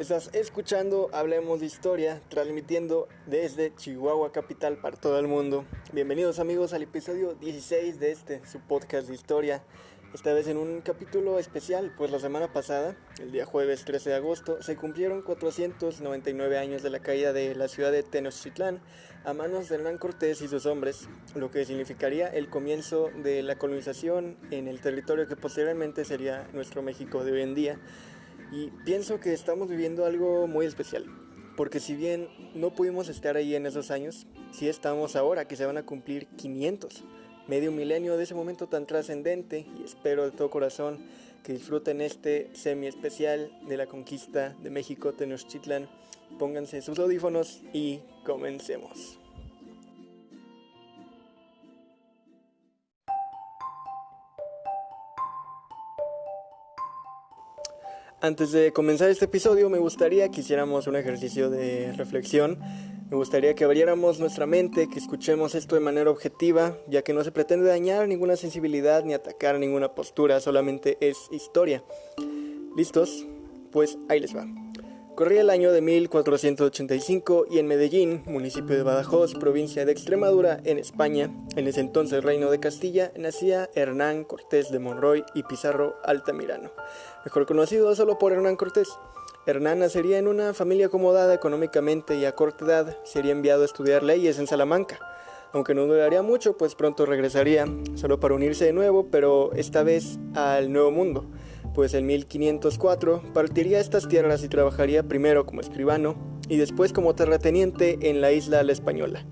Estás escuchando Hablemos de Historia, transmitiendo desde Chihuahua capital para todo el mundo. Bienvenidos amigos al episodio 16 de su podcast de historia. Esta vez en un capítulo especial, pues la semana pasada, el día jueves 13 de agosto, se cumplieron 499 años de la caída de la ciudad de Tenochtitlán a manos de Hernán Cortés y sus hombres, lo que significaría el comienzo de la colonización en el territorio que posteriormente sería nuestro México de hoy en día. Y pienso que estamos viviendo algo muy especial, porque si bien no pudimos estar ahí en esos años, sí estamos ahora que se van a cumplir 500, medio milenio de ese momento tan trascendente, y espero de todo corazón que disfruten este semi especial de la conquista de México Tenochtitlán. Pónganse sus audífonos y comencemos. Antes de comenzar este episodio me gustaría que hiciéramos un ejercicio de reflexión. Me gustaría que abriéramos nuestra mente, que escuchemos esto de manera objetiva, ya que no se pretende dañar ninguna sensibilidad ni atacar ninguna postura, solamente es historia. ¿Listos? Pues ahí les va. Corría el año de 1485 y en Medellín, municipio de Badajoz, provincia de Extremadura, en España, en ese entonces Reino de Castilla, nacía Hernán Cortés de Monroy y Pizarro Altamirano, mejor conocido solo por Hernán Cortés. Hernán nacería en una familia acomodada económicamente y a corta edad sería enviado a estudiar leyes en Salamanca, aunque no duraría mucho, pues pronto regresaría, solo para unirse de nuevo, pero esta vez al Nuevo Mundo, pues en 1504 partiría a estas tierras y trabajaría primero como escribano y después como terrateniente en la isla La Española.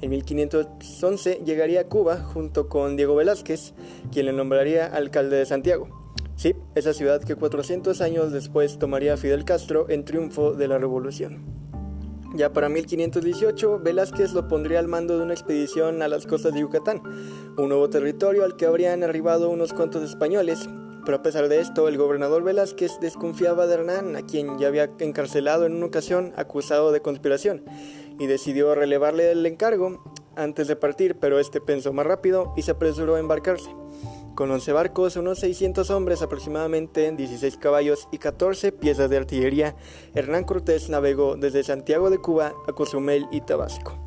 En 1511 llegaría a Cuba junto con Diego Velázquez, quien le nombraría alcalde de Santiago. Sí, esa ciudad que 400 años después tomaría Fidel Castro en triunfo de la revolución. Ya para 1518, Velázquez lo pondría al mando de una expedición a las costas de Yucatán, un nuevo territorio al que habrían arribado unos cuantos españoles. Pero a pesar de esto, el gobernador Velázquez desconfiaba de Hernán, a quien ya había encarcelado en una ocasión acusado de conspiración, y decidió relevarle el encargo antes de partir, pero este pensó más rápido y se apresuró a embarcarse. Con 11 barcos, unos 600 hombres aproximadamente, 16 caballos y 14 piezas de artillería, Hernán Cortés navegó desde Santiago de Cuba a Cozumel y Tabasco.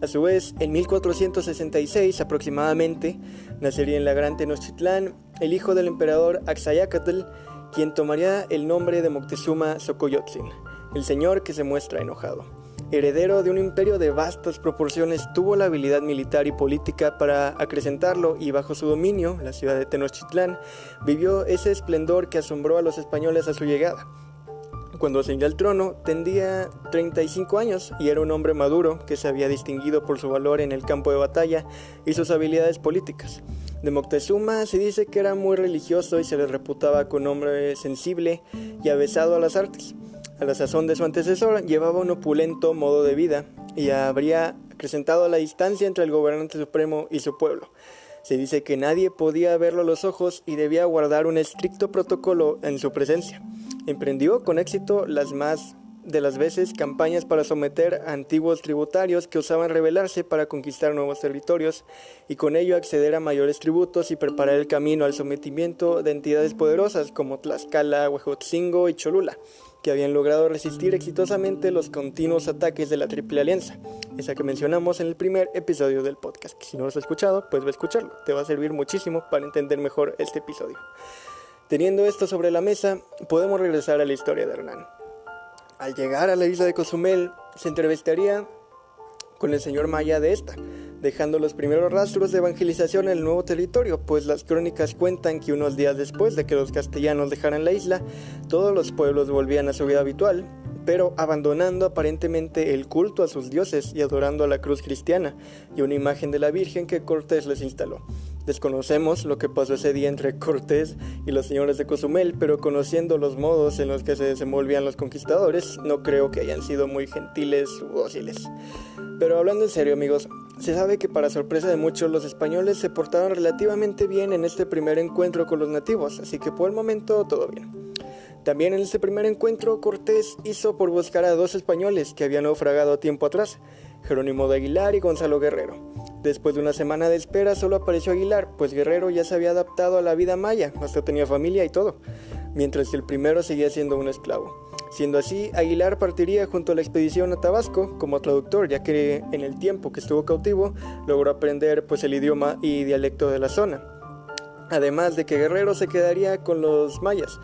A su vez, en 1466 aproximadamente, nacería en la Gran Tenochtitlán el hijo del emperador Axayácatl, quien tomaría el nombre de Moctezuma Xocoyotzin, el señor que se muestra enojado. Heredero de un imperio de vastas proporciones, tuvo la habilidad militar y política para acrecentarlo y bajo su dominio, la ciudad de Tenochtitlán vivió ese esplendor que asombró a los españoles a su llegada. Cuando ascendió al trono, tendría 35 años y era un hombre maduro que se había distinguido por su valor en el campo de batalla y sus habilidades políticas. De Moctezuma se dice que era muy religioso y se le reputaba como hombre sensible y avesado a las artes. A la sazón de su antecesor llevaba un opulento modo de vida y habría acrecentado la distancia entre el gobernante supremo y su pueblo. Se dice que nadie podía verlo a los ojos y debía guardar un estricto protocolo en su presencia. Emprendió con éxito las más de las veces campañas para someter a antiguos tributarios que osaban rebelarse para conquistar nuevos territorios y con ello acceder a mayores tributos y preparar el camino al sometimiento de entidades poderosas como Tlaxcala, Huejotzingo y Cholula, que habían logrado resistir exitosamente los continuos ataques de la Triple Alianza, esa que mencionamos en el primer episodio del podcast, que si no lo has escuchado, pues ve a escucharlo, te va a servir muchísimo para entender mejor este episodio. Teniendo esto sobre la mesa, podemos regresar a la historia de Hernán. Al llegar a la isla de Cozumel, se entrevistaría con el señor maya de esta, dejando los primeros rastros de evangelización en el nuevo territorio, pues las crónicas cuentan que unos días después de que los castellanos dejaran la isla, todos los pueblos volvían a su vida habitual, pero abandonando aparentemente el culto a sus dioses y adorando a la cruz cristiana y una imagen de la Virgen que Cortés les instaló. Desconocemos lo que pasó ese día entre Cortés y los señores de Cozumel, pero conociendo los modos en los que se desenvolvían los conquistadores, no creo que hayan sido muy gentiles u dóciles. Pero hablando en serio, amigos, se sabe que para sorpresa de muchos los españoles se portaron relativamente bien en este primer encuentro con los nativos, así que por el momento todo bien. También en este primer encuentro Cortés hizo por buscar a dos españoles que habían naufragado tiempo atrás, Jerónimo de Aguilar y Gonzalo Guerrero. Después de una semana de espera solo apareció Aguilar, pues Guerrero ya se había adaptado a la vida maya, hasta tenía familia y todo, mientras que el primero seguía siendo un esclavo. Siendo así, Aguilar partiría junto a la expedición a Tabasco como traductor, ya que en el tiempo que estuvo cautivo logró aprender el idioma y dialecto de la zona. Además de que Guerrero se quedaría con los mayas,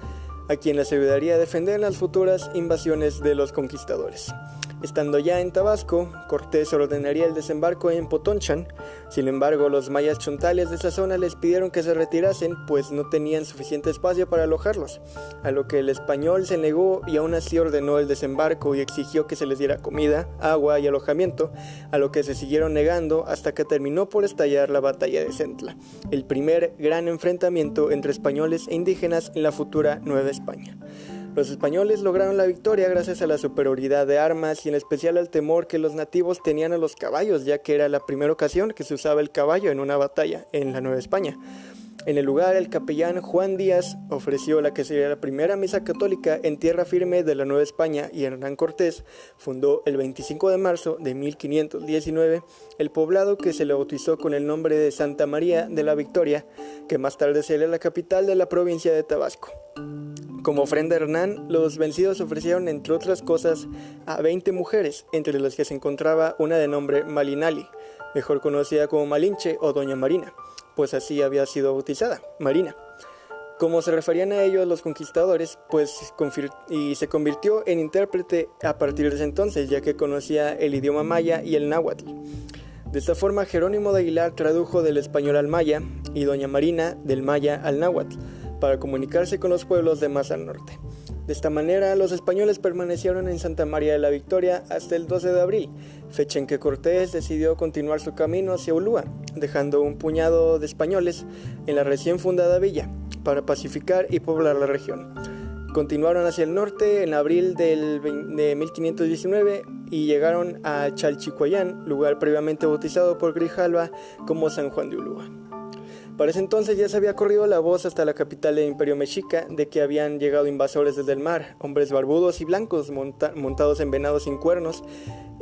a quien les ayudaría a defender las futuras invasiones de los conquistadores. Estando ya en Tabasco, Cortés ordenaría el desembarco en Potonchan. Sin embargo, los mayas chontales de esa zona les pidieron que se retirasen, pues no tenían suficiente espacio para alojarlos, a lo que el español se negó y aún así ordenó el desembarco y exigió que se les diera comida, agua y alojamiento, a lo que se siguieron negando hasta que terminó por estallar la batalla de Centla, el primer gran enfrentamiento entre españoles e indígenas en la futura Nueva España. Los españoles lograron la victoria gracias a la superioridad de armas y en especial al temor que los nativos tenían a los caballos, ya que era la primera ocasión que se usaba el caballo en una batalla en la Nueva España. En el lugar, el capellán Juan Díaz ofreció la que sería la primera misa católica en tierra firme de la Nueva España y Hernán Cortés fundó el 25 de marzo de 1519 el poblado que se le bautizó con el nombre de Santa María de la Victoria, que más tarde sería la capital de la provincia de Tabasco. Como ofrenda a Hernán, los vencidos ofrecieron, entre otras cosas, a 20 mujeres, entre las que se encontraba una de nombre Malinali, mejor conocida como Malinche o Doña Marina, pues así había sido bautizada, Marina. Como se referían a ellos los conquistadores, y se convirtió en intérprete a partir de ese entonces, ya que conocía el idioma maya y el náhuatl. De esta forma, Jerónimo de Aguilar tradujo del español al maya y Doña Marina del maya al náhuatl, para comunicarse con los pueblos de más al norte. De esta manera, los españoles permanecieron en Santa María de la Victoria hasta el 12 de abril, fecha en que Cortés decidió continuar su camino hacia Ulúa, dejando un puñado de españoles en la recién fundada villa, para pacificar y poblar la región. Continuaron hacia el norte en abril de 1519 y llegaron a Chalchihuayán, lugar previamente bautizado por Grijalva como San Juan de Ulúa. Para ese entonces ya se había corrido la voz hasta la capital del Imperio Mexica de que habían llegado invasores desde el mar, hombres barbudos y blancos montados en venados sin cuernos.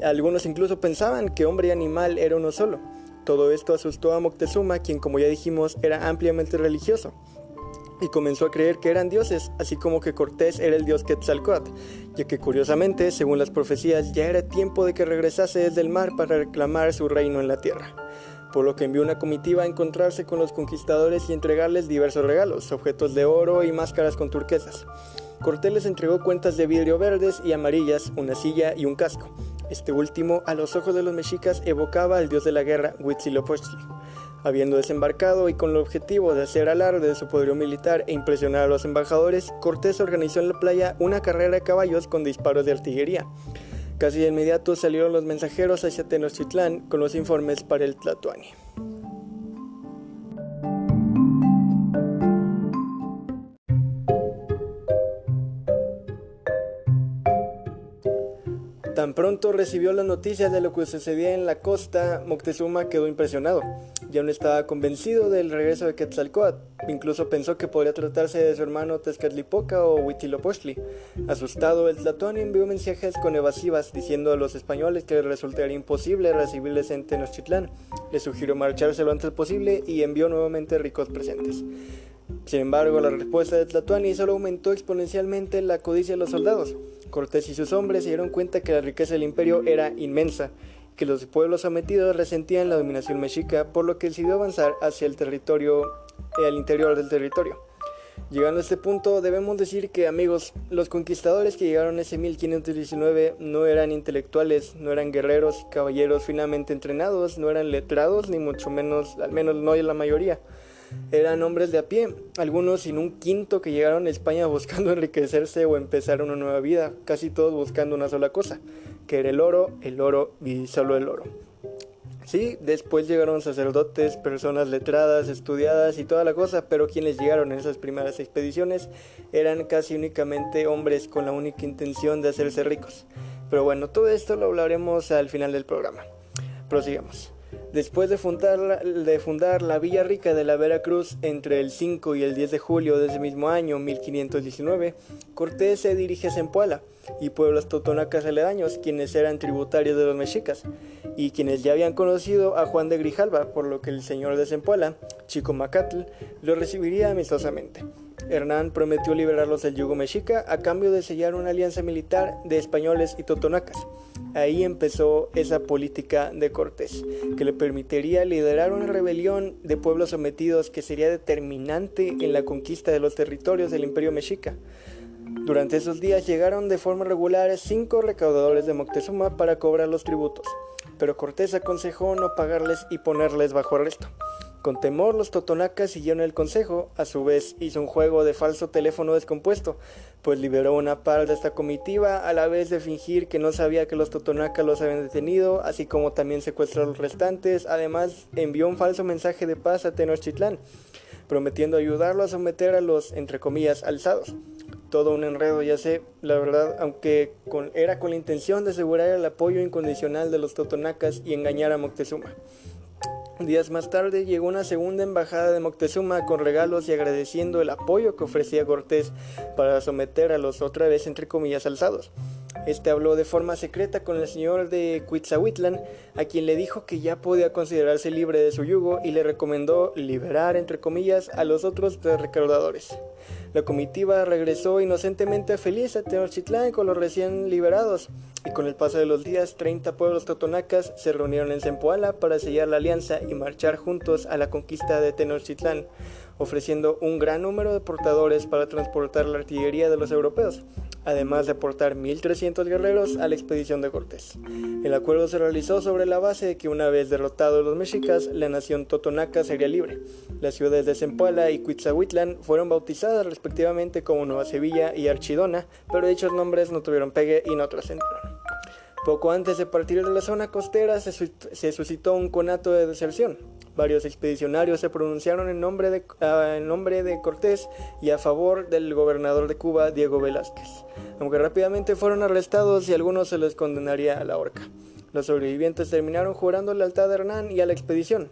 Algunos incluso pensaban que hombre y animal era uno solo. Todo esto asustó a Moctezuma, quien, como ya dijimos, era ampliamente religioso, y comenzó a creer que eran dioses, así como que Cortés era el dios Quetzalcóatl, ya que curiosamente, según las profecías, ya era tiempo de que regresase desde el mar para reclamar su reino en la tierra, por lo que envió una comitiva a encontrarse con los conquistadores y entregarles diversos regalos, objetos de oro y máscaras con turquesas. Cortés les entregó cuentas de vidrio verdes y amarillas, una silla y un casco. Este último, a los ojos de los mexicas, evocaba al dios de la guerra, Huitzilopochtli. Habiendo desembarcado y con el objetivo de hacer alarde de su poderío militar e impresionar a los embajadores, Cortés organizó en la playa una carrera de caballos con disparos de artillería. Casi de inmediato salieron los mensajeros hacia Tenochtitlán con los informes para el Tlatoani. Tan pronto recibió las noticias de lo que sucedía en la costa, Moctezuma quedó impresionado. Ya no estaba convencido del regreso de Quetzalcóatl, incluso pensó que podría tratarse de su hermano Tezcatlipoca o Huitzilopochtli. Asustado, el Tlatoani envió mensajes con evasivas diciendo a los españoles que les resultaría imposible recibirles en Tenochtitlán. Les sugirió marcharse lo antes posible y envió nuevamente ricos presentes. Sin embargo, la respuesta de Tlatoani solo aumentó exponencialmente la codicia de los soldados. Cortés y sus hombres se dieron cuenta que la riqueza del imperio era inmensa, que los pueblos sometidos resentían la dominación mexica, por lo que decidió avanzar hacia el interior del territorio. Llegando a este punto, debemos decir que, amigos, los conquistadores que llegaron ese 1519 no eran intelectuales, no eran guerreros y caballeros finamente entrenados, no eran letrados, ni mucho menos, al menos no la mayoría. Eran hombres de a pie, algunos sin un quinto, que llegaron a España buscando enriquecerse o empezar una nueva vida, casi todos buscando una sola cosa, que era el oro y solo el oro. Sí, después llegaron sacerdotes, personas letradas, estudiadas y toda la cosa, pero quienes llegaron en esas primeras expediciones eran casi únicamente hombres con la única intención de hacerse ricos. Pero bueno, todo esto lo hablaremos al final del programa. Prosigamos. Después de fundar la Villa Rica de la Veracruz entre el 5 y el 10 de julio de ese mismo año, 1519, Cortés se dirige a Zempoala y pueblos totonacas aledaños, quienes eran tributarios de los mexicas, y quienes ya habían conocido a Juan de Grijalva, por lo que el señor de Zempoala, Chicomacatl, lo recibiría amistosamente. Hernán prometió liberarlos del yugo mexica a cambio de sellar una alianza militar de españoles y totonacas. Ahí empezó esa política de Cortés, que le permitiría liderar una rebelión de pueblos sometidos que sería determinante en la conquista de los territorios del Imperio Mexica. Durante esos días llegaron de forma regular 5 recaudadores de Moctezuma para cobrar los tributos, pero Cortés aconsejó no pagarles y ponerles bajo arresto. Con temor, los totonacas siguieron el consejo. A su vez hizo un juego de falso teléfono descompuesto, pues liberó una parte de esta comitiva a la vez de fingir que no sabía que los totonacas los habían detenido, así como también secuestró a los restantes. Además envió un falso mensaje de paz a Tenochtitlán, prometiendo ayudarlo a someter a los, entre comillas, alzados. Todo un enredo, ya sé, la verdad, aunque era con la intención de asegurar el apoyo incondicional de los totonacas y engañar a Moctezuma. Días más tarde llegó una segunda embajada de Moctezuma con regalos y agradeciendo el apoyo que ofrecía Cortés para someter a los otra vez entre comillas alzados. Este habló de forma secreta con el señor de Cuitzahuitlán, a quien le dijo que ya podía considerarse libre de su yugo y le recomendó liberar entre comillas a los otros 3 recaudadores. La comitiva regresó inocentemente feliz a Tenochtitlán con los recién liberados, y con el paso de los días 30 pueblos totonacas se reunieron en Zempoala para sellar la alianza y marchar juntos a la conquista de Tenochtitlán, ofreciendo un gran número de portadores para transportar la artillería de los europeos, además de aportar 1.300 guerreros a la expedición de Cortés. El acuerdo se realizó sobre la base de que una vez derrotados los mexicas, la nación totonaca sería libre. Las ciudades de Zempoala y Cuitzahuitlán fueron bautizadas respectivamente como Nueva Sevilla y Archidona, pero dichos nombres no tuvieron pegue y no trascendieron. Poco antes de partir de la zona costera se suscitó un conato de deserción. Varios expedicionarios se pronunciaron en nombre de Cortés y a favor del gobernador de Cuba, Diego Velázquez, aunque rápidamente fueron arrestados y a algunos se les condenaría a la horca. Los sobrevivientes terminaron jurando lealtad a Hernán y a la expedición,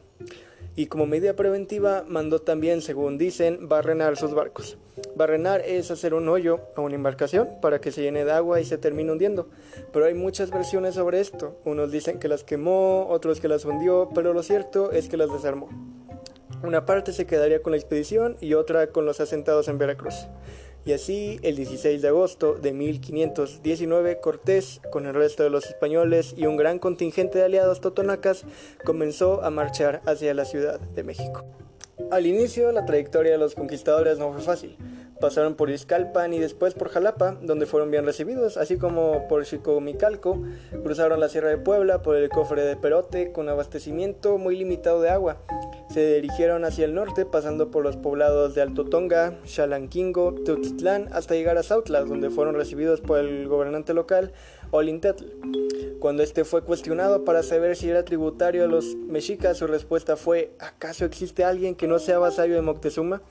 y como medida preventiva mandó también, según dicen, barrenar sus barcos. Barrenar es hacer un hoyo a una embarcación para que se llene de agua y se termine hundiendo, pero hay muchas versiones sobre esto. Unos dicen que las quemó, otros que las hundió, pero lo cierto es que las desarmó. Una parte se quedaría con la expedición y otra con los asentados en Veracruz. Y así, el 16 de agosto de 1519, Cortés, con el resto de los españoles y un gran contingente de aliados totonacas, comenzó a marchar hacia la Ciudad de México. Al inicio, la trayectoria de los conquistadores no fue fácil. Pasaron por Izcalpan y después por Jalapa, donde fueron bien recibidos, así como por Xicomicalco. Cruzaron la Sierra de Puebla por el Cofre de Perote, con abastecimiento muy limitado de agua. Se dirigieron hacia el norte, pasando por los poblados de Alto Tonga, Xalanquingo, Teotitlán, hasta llegar a Sautla, donde fueron recibidos por el gobernante local, Olintetl. Cuando este fue cuestionado para saber si era tributario de los mexicas, su respuesta fue: ¿acaso existe alguien que no sea vasallo de Moctezuma?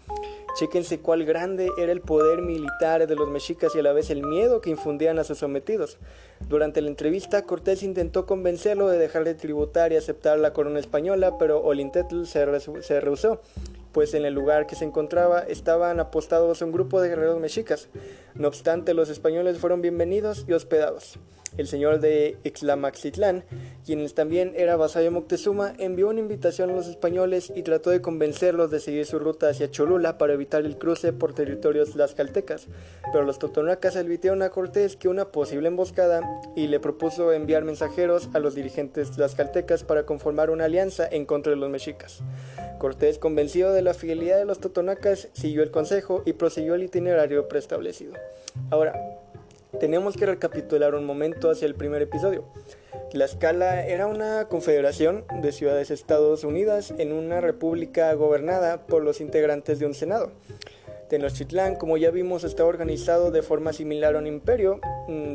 Chéquense cuál grande era el poder militar de los mexicas y a la vez el miedo que infundían a sus sometidos. Durante la entrevista, Cortés intentó convencerlo de dejar de tributar y aceptar la corona española, pero Olintetl se rehusó, pues en el lugar que se encontraba estaban apostados un grupo de guerreros mexicas. No obstante, los españoles fueron bienvenidos y hospedados. El señor de Ixtlamaxitlán, quien también era vasallo de Moctezuma, envió una invitación a los españoles y trató de convencerlos de seguir su ruta hacia Cholula para evitar el cruce por territorios tlaxcaltecas, pero los totonacas advirtieron a Cortés que una posible emboscada y le propuso enviar mensajeros a los dirigentes tlaxcaltecas para conformar una alianza en contra de los mexicas. Cortés, convencido de la fidelidad de los totonacas, siguió el consejo y prosiguió el itinerario preestablecido. Ahora, tenemos que recapitular un momento hacia el primer episodio. Tlaxcala era una confederación de ciudades-estados unidas en una república gobernada por los integrantes de un senado. Tenochtitlán, como ya vimos, estaba organizado de forma similar a un imperio.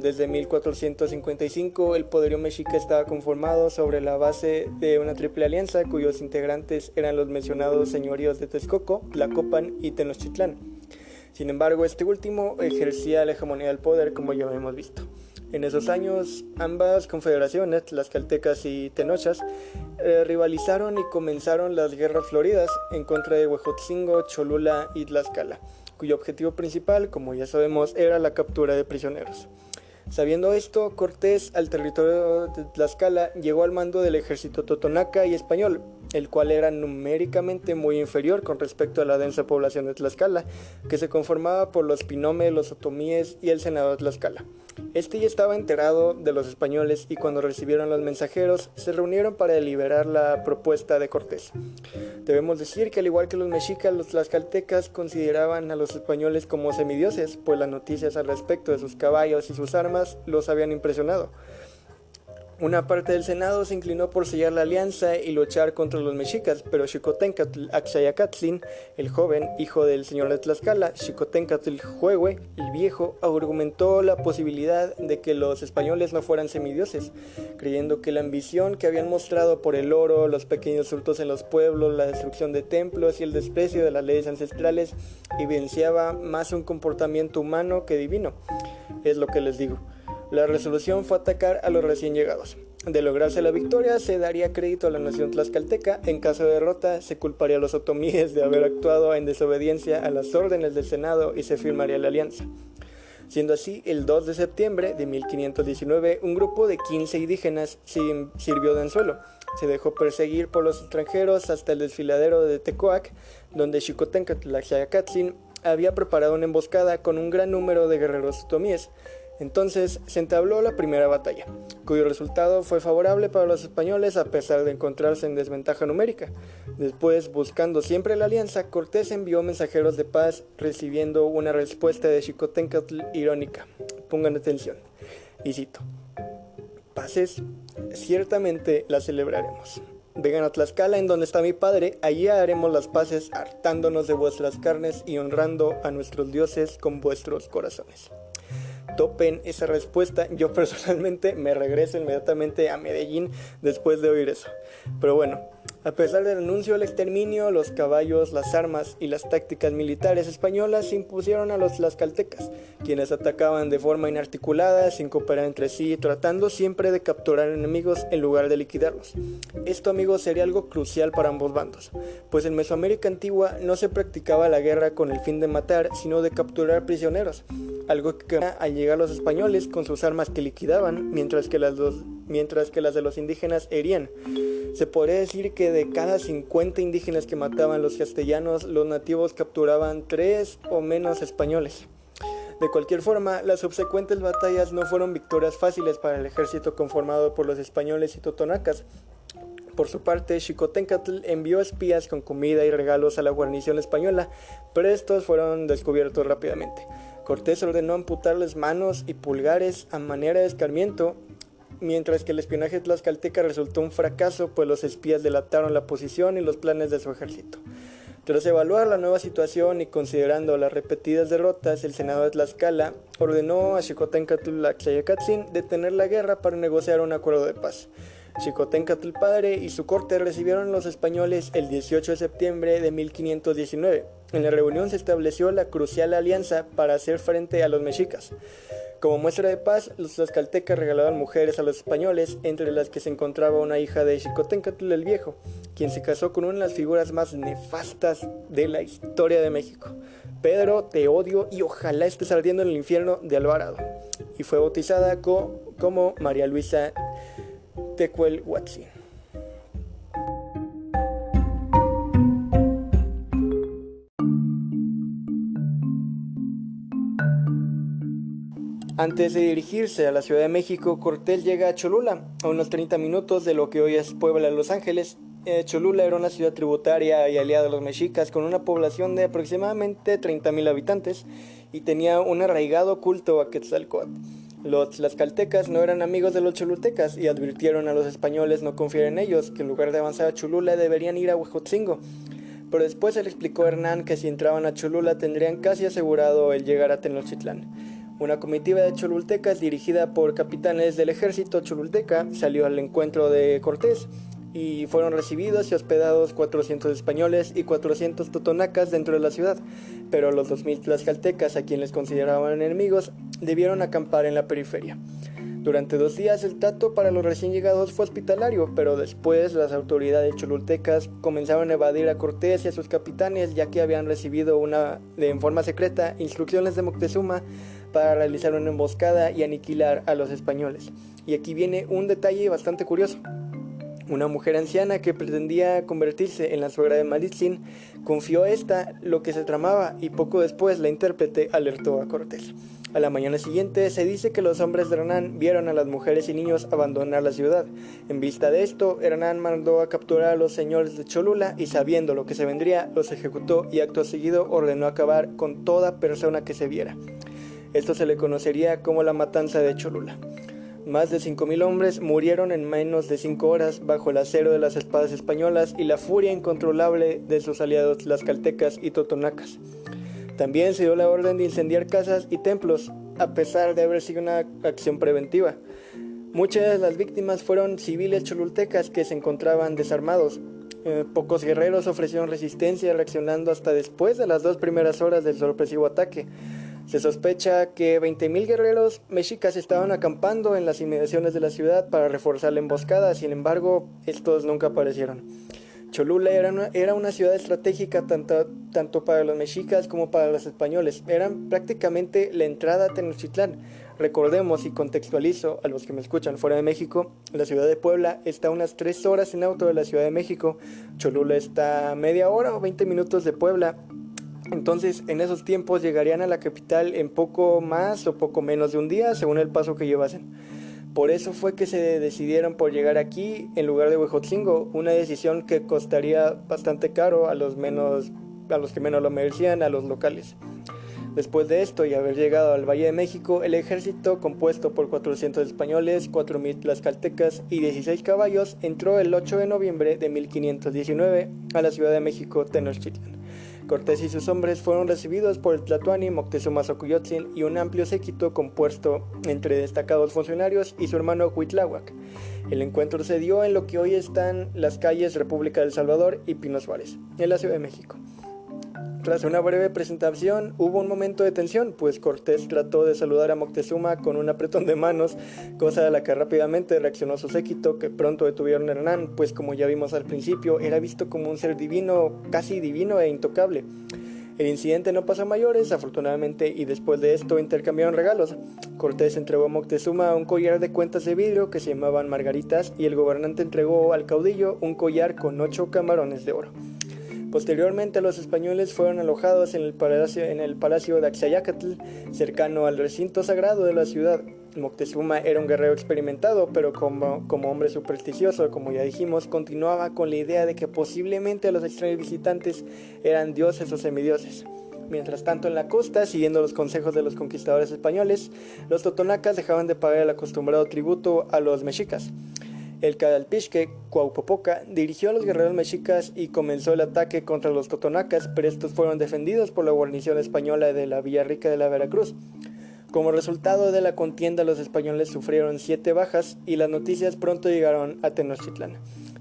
Desde 1455 el poderío mexica estaba conformado sobre la base de una triple alianza cuyos integrantes eran los mencionados señoríos de Texcoco, Tlacopan y Tenochtitlán. Sin embargo, este último ejercía la hegemonía del poder, como ya hemos visto. En esos años, ambas confederaciones, tlaxcaltecas y tenochas, rivalizaron y comenzaron las guerras floridas en contra de Huejotzingo, Cholula y Tlaxcala, cuyo objetivo principal, como ya sabemos, era la captura de prisioneros. Sabiendo esto, Cortés, al territorio de Tlaxcala, llegó al mando del ejército totonaca y español, el cual era numéricamente muy inferior con respecto a la densa población de Tlaxcala, que se conformaba por los Pinome, los otomíes y el senado de Tlaxcala. Este ya estaba enterado de los españoles y cuando recibieron los mensajeros se reunieron para deliberar la propuesta de Cortés. Debemos decir que al igual que los mexicas, los tlaxcaltecas consideraban a los españoles como semidioses, pues las noticias al respecto de sus caballos y sus armas los habían impresionado. Una parte del Senado se inclinó por sellar la alianza y luchar contra los mexicas, pero Xicoténcatl Axayacatzin, el joven, hijo del señor de Tlaxcala, Xicoténcatl Huehue, el viejo, argumentó la posibilidad de que los españoles no fueran semidioses, creyendo que la ambición que habían mostrado por el oro, los pequeños hurtos en los pueblos, la destrucción de templos y el desprecio de las leyes ancestrales evidenciaba más un comportamiento humano que divino. Es lo que les digo. La resolución fue atacar a los recién llegados. De lograrse la victoria, se daría crédito a la nación tlaxcalteca. En caso de derrota, se culparía a los otomíes de haber actuado en desobediencia a las órdenes del Senado y se firmaría la alianza. Siendo así, el 2 de septiembre de 1519, un grupo de 15 indígenas sirvió de anzuelo. Se dejó perseguir por los extranjeros hasta el desfiladero de Tecoac, donde Xicoténcatl Axayacatzin había preparado una emboscada con un gran número de guerreros otomíes. Entonces se entabló la primera batalla, cuyo resultado fue favorable para los españoles a pesar de encontrarse en desventaja numérica. Después, buscando siempre la alianza, Cortés envió mensajeros de paz, recibiendo una respuesta de Xicoténcatl irónica. Pongan atención, y cito: paces, ciertamente las celebraremos. Vengan a Tlaxcala, en donde está mi padre, allí haremos las paces, hartándonos de vuestras carnes y honrando a nuestros dioses con vuestros corazones. Topen esa respuesta. Yo personalmente me regreso inmediatamente a Medellín después de oír eso. Pero bueno, a pesar del anuncio del exterminio, los caballos, las armas y las tácticas militares españolas se impusieron a los tlaxcaltecas, quienes atacaban de forma inarticulada, sin cooperar entre sí, tratando siempre de capturar enemigos en lugar de liquidarlos. Esto, amigos, sería algo crucial para ambos bandos, pues en Mesoamérica antigua no se practicaba la guerra con el fin de matar, sino de capturar prisioneros, algo que al llegar los españoles con sus armas que liquidaban, mientras que las de los indígenas herían. Se podría decir que de cada 50 indígenas que mataban los castellanos, los nativos capturaban 3 o menos españoles. De cualquier forma, las subsecuentes batallas no fueron victorias fáciles para el ejército conformado por los españoles y totonacas. Por su parte, Xicoténcatl envió espías con comida y regalos a la guarnición española, pero estos fueron descubiertos rápidamente. Cortés ordenó amputarles manos y pulgares a manera de escarmiento, mientras que el espionaje tlaxcalteca resultó un fracaso, pues los espías delataron la posición y los planes de su ejército. Tras evaluar la nueva situación y considerando las repetidas derrotas, el Senado de Tlaxcala ordenó a Xicoténcatl Axayacatzin detener la guerra para negociar un acuerdo de paz. Xicoténcatl padre y su corte recibieron a los españoles el 18 de septiembre de 1519. En la reunión se estableció la crucial alianza para hacer frente a los mexicas. Como muestra de paz, los tlaxcaltecas regalaban mujeres a los españoles, entre las que se encontraba una hija de Xicoténcatl el Viejo, quien se casó con una de las figuras más nefastas de la historia de México. Pedro, te odio y ojalá estés ardiendo en el infierno de Alvarado. Y fue bautizada como María Luisa Tecuelhuatzin. Antes de dirigirse a la Ciudad de México, Cortés llega a Cholula, a unos 30 minutos de lo que hoy es Puebla de Los Ángeles. Cholula era una ciudad tributaria y aliada de los mexicas, con una población de aproximadamente 30,000 habitantes y tenía un arraigado culto a Quetzalcóatl. Los tlaxcaltecas no eran amigos de los cholultecas y advirtieron a los españoles no confiar en ellos, que en lugar de avanzar a Cholula deberían ir a Huejotzingo. Pero después se le explicó a Hernán que si entraban a Cholula tendrían casi asegurado el llegar a Tenochtitlán. Una comitiva de cholultecas dirigida por capitanes del ejército cholulteca salió al encuentro de Cortés y fueron recibidos y hospedados 400 españoles y 400 totonacas dentro de la ciudad, pero los 2,000 tlaxcaltecas, a quienes consideraban enemigos, debieron acampar en la periferia. Durante 2 días el trato para los recién llegados fue hospitalario, pero después las autoridades cholultecas comenzaron a evadir a Cortés y a sus capitanes, ya que habían recibido en forma secreta instrucciones de Moctezuma para realizar una emboscada y aniquilar a los españoles. Y aquí viene un detalle bastante curioso. Una mujer anciana que pretendía convertirse en la suegra de Malitzin confió a esta lo que se tramaba y poco después la intérprete alertó a Cortés. A la mañana siguiente se dice que los hombres de Hernán vieron a las mujeres y niños abandonar la ciudad. En vista de esto, Hernán mandó a capturar a los señores de Cholula y sabiendo lo que se vendría, los ejecutó y acto seguido ordenó acabar con toda persona que se viera. Esto se le conocería como la matanza de Cholula. Más de 5,000 hombres murieron en menos de 5 horas bajo el acero de las espadas españolas y la furia incontrolable de sus aliados tlaxcaltecas y totonacas. También se dio la orden de incendiar casas y templos, a pesar de haber sido una acción preventiva. Muchas de las víctimas fueron civiles cholultecas que se encontraban desarmados. Pocos guerreros ofrecieron resistencia, reaccionando hasta después de las 2 primeras horas del sorpresivo ataque. Se sospecha que 20,000 guerreros mexicas estaban acampando en las inmediaciones de la ciudad para reforzar la emboscada, sin embargo, estos nunca aparecieron. Cholula era una ciudad estratégica tanto para los mexicas como para los españoles. Eran prácticamente la entrada a Tenochtitlán. Recordemos y contextualizo a los que me escuchan fuera de México, la ciudad de Puebla está a unas 3 horas en auto de la Ciudad de México, Cholula está a media hora o 20 minutos de Puebla. Entonces, en esos tiempos llegarían a la capital en poco más o poco menos de un día, según el paso que llevasen. Por eso fue que se decidieron por llegar aquí en lugar de Huejotzingo, una decisión que costaría bastante caro a los que menos lo merecían, a los locales. Después de esto y haber llegado al Valle de México, el ejército, compuesto por 400 españoles, 4,000 tlaxcaltecas y 16 caballos, entró el 8 de noviembre de 1519 a la Ciudad de México, Tenochtitlán. Cortés y sus hombres fueron recibidos por el Tlatoani, Moctezuma Xocoyotzin y un amplio séquito compuesto entre destacados funcionarios y su hermano Cuitláhuac. El encuentro se dio en lo que hoy están las calles República del Salvador y Pino Suárez, en la Ciudad de México. Tras una breve presentación, hubo un momento de tensión, pues Cortés trató de saludar a Moctezuma con un apretón de manos, cosa a la que rápidamente reaccionó su séquito, que pronto detuvieron a Hernán, pues como ya vimos al principio, era visto como un ser divino, casi divino e intocable. El incidente no pasó a mayores, afortunadamente, y después de esto intercambiaron regalos. Cortés entregó a Moctezuma un collar de cuentas de vidrio que se llamaban margaritas, y el gobernante entregó al caudillo un collar con 8 camarones de oro. Posteriormente, los españoles fueron alojados en el palacio de Axayacatl, cercano al recinto sagrado de la ciudad. Moctezuma era un guerrero experimentado, pero como hombre supersticioso, como ya dijimos, continuaba con la idea de que posiblemente los extraños visitantes eran dioses o semidioses. Mientras tanto, en la costa, siguiendo los consejos de los conquistadores españoles, los totonacas dejaban de pagar el acostumbrado tributo a los mexicas. El Cadalpixque, Cuauhpopoca, dirigió a los guerreros mexicas y comenzó el ataque contra los totonacas, pero estos fueron defendidos por la guarnición española de la Villarrica de la Veracruz. Como resultado de la contienda, los españoles sufrieron 7 bajas y las noticias pronto llegaron a Tenochtitlán.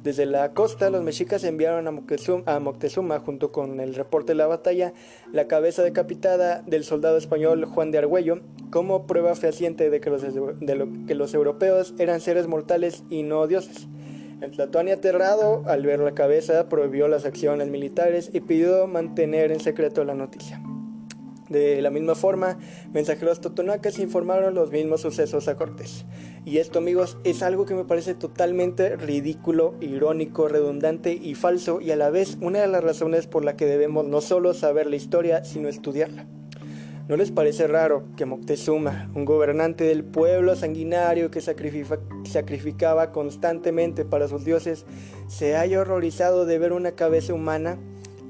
Desde la costa, los mexicas enviaron a Moctezuma, junto con el reporte de la batalla, la cabeza decapitada del soldado español Juan de Argüello, como prueba fehaciente de que los europeos eran seres mortales y no dioses. El Tlatoani, aterrado al ver la cabeza, prohibió las acciones militares y pidió mantener en secreto la noticia. De la misma forma, mensajeros totonacas informaron los mismos sucesos a Cortés. Y esto, amigos, es algo que me parece totalmente ridículo, irónico, redundante y falso, y a la vez una de las razones por la que debemos no solo saber la historia, sino estudiarla. ¿No les parece raro que Moctezuma, un gobernante del pueblo sanguinario que sacrificaba constantemente para sus dioses, se haya horrorizado de ver una cabeza humana?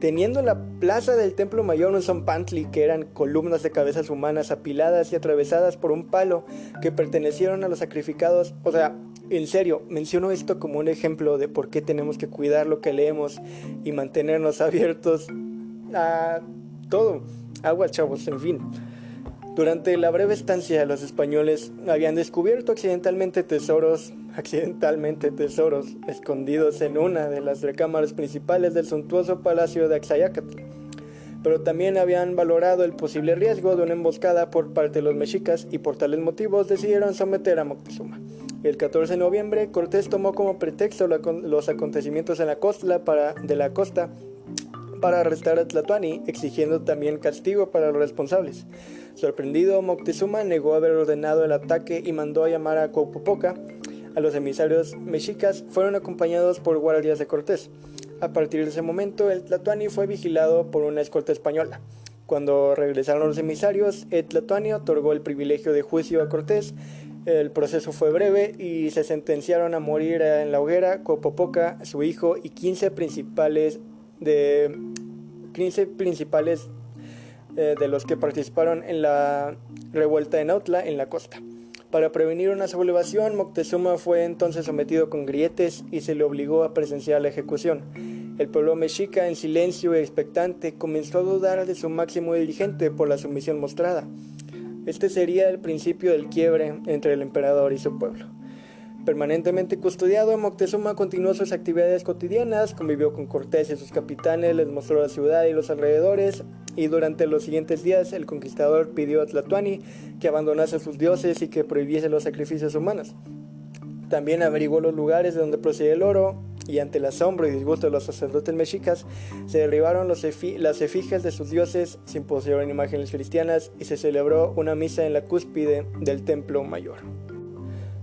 Teniendo en la plaza del Templo Mayor un zompantli, que eran columnas de cabezas humanas apiladas y atravesadas por un palo que pertenecieron a los sacrificados. O sea, en serio, menciono esto como un ejemplo de por qué tenemos que cuidar lo que leemos y mantenernos abiertos a todo. Aguas, chavos, en fin. Durante la breve estancia, los españoles habían descubierto accidentalmente tesoros escondidos en una de las recámaras principales del suntuoso palacio de Axayacatl. Pero también habían valorado el posible riesgo de una emboscada por parte de los mexicas y por tales motivos decidieron someter a Moctezuma. El 14 de noviembre, Cortés tomó como pretexto los acontecimientos en la costa para arrestar a Tlatoani, exigiendo también castigo para los responsables. Sorprendido, Moctezuma negó haber ordenado el ataque y mandó a llamar a Cuauhpopoca, a los emisarios mexicas fueron acompañados por guardias de Cortés. A partir de ese momento, el Tlatoani fue vigilado por una escolta española. Cuando regresaron los emisarios, el Tlatoani otorgó el privilegio de juicio a Cortés. El proceso fue breve y se sentenciaron a morir en la hoguera Copopoca, su hijo, y 15 principales de los que participaron en la revuelta de Nautla en la costa. Para prevenir una sublevación, Moctezuma fue entonces sometido con grilletes y se le obligó a presenciar la ejecución. El pueblo mexica, en silencio y expectante, comenzó a dudar de su máximo dirigente por la sumisión mostrada. Este sería el principio del quiebre entre el emperador y su pueblo. Permanentemente custodiado, Moctezuma continuó sus actividades cotidianas, convivió con Cortés y sus capitanes, les mostró la ciudad y los alrededores, y durante los siguientes días el conquistador pidió a Tlatoani que abandonase a sus dioses y que prohibiese los sacrificios humanos. También averiguó los lugares de donde procedía el oro, y ante el asombro y disgusto de los sacerdotes mexicas, se derribaron las efigies de sus dioses, se impusieron imágenes cristianas y se celebró una misa en la cúspide del templo mayor.